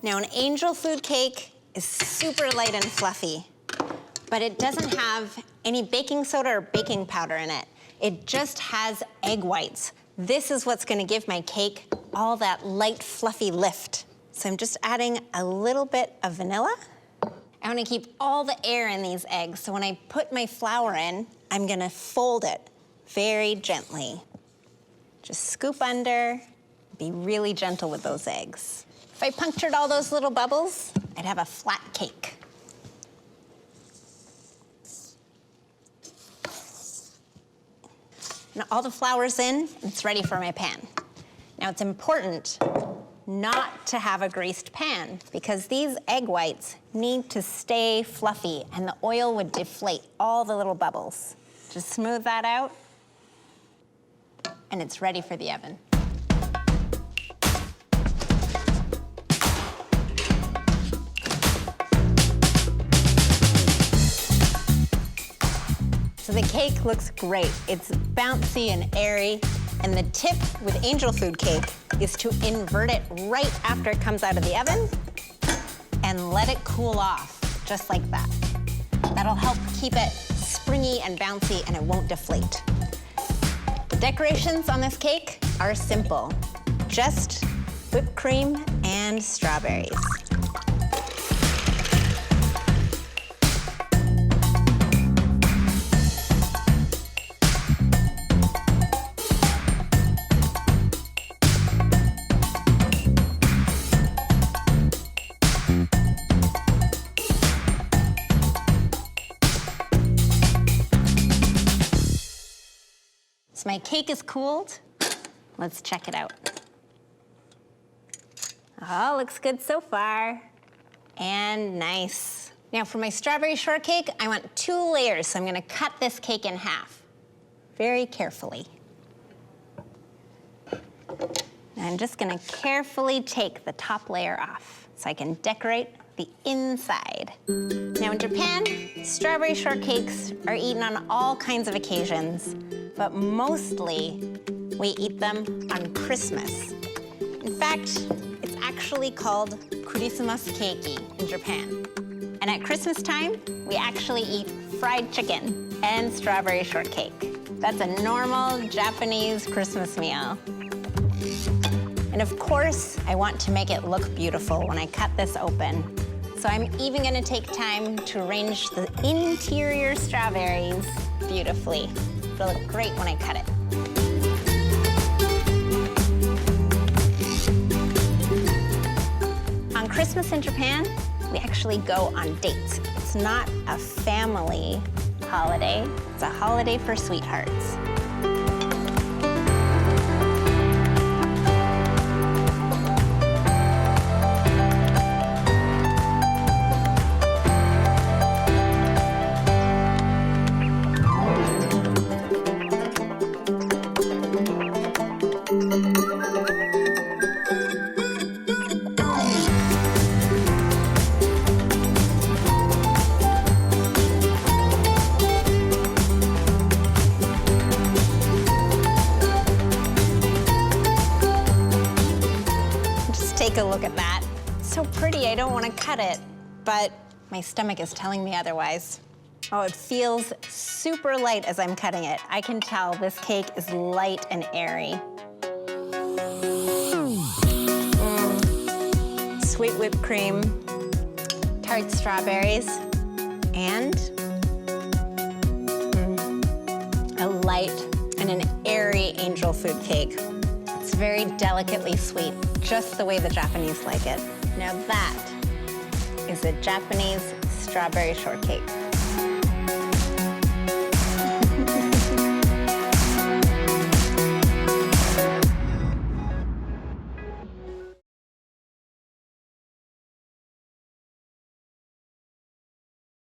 Now, an angel food cake is super light and fluffy, but it doesn't have any baking soda or baking powder in it. It just has egg whites. This is what's gonna give my cake all that light, fluffy lift. So I'm just adding a little bit of vanilla. I wanna keep all the air in these eggs, so when I put my flour in, I'm gonna fold it very gently. Just scoop under, be really gentle with those eggs. If I punctured all those little bubbles, I'd have a flat cake. Now all the flour's in, it's ready for my pan. Now it's important not to have a greased pan because these egg whites need to stay fluffy and the oil would deflate all the little bubbles. Just smooth that out and it's ready for the oven. So the cake looks great. It's bouncy and airy. And the tip with angel food cake is to invert it right after it comes out of the oven and let it cool off, just like that. That'll help keep it springy and bouncy and it won't deflate. The decorations on this cake are simple. Just whipped cream and strawberries. So my cake is cooled. Let's check it out. Oh, looks good so far. And nice. Now for my strawberry shortcake, I want 2 layers, so I'm gonna cut this cake in half, very carefully. And I'm just gonna carefully take the top layer off so I can decorate the inside. Now in Japan, strawberry shortcakes are eaten on all kinds of occasions, but mostly we eat them on Christmas. In fact, it's actually called Christmas keiki in Japan. And at Christmas time, we actually eat fried chicken and strawberry shortcake. That's a normal Japanese Christmas meal. And of course, I want to make it look beautiful when I cut this open. So I'm even gonna take time to arrange the interior strawberries beautifully. It'll look great when I cut it. On Christmas in Japan, we actually go on dates. It's not a family holiday, it's a holiday for sweethearts. Take a look at that. It's so pretty, I don't want to cut it, but my stomach is telling me otherwise. Oh, it feels super light as I'm cutting it. I can tell this cake is light and airy. Sweet whipped cream, tart strawberries, and a light and an airy angel food cake. It's very delicately sweet, just the way the Japanese like it. Now that is a Japanese strawberry shortcake.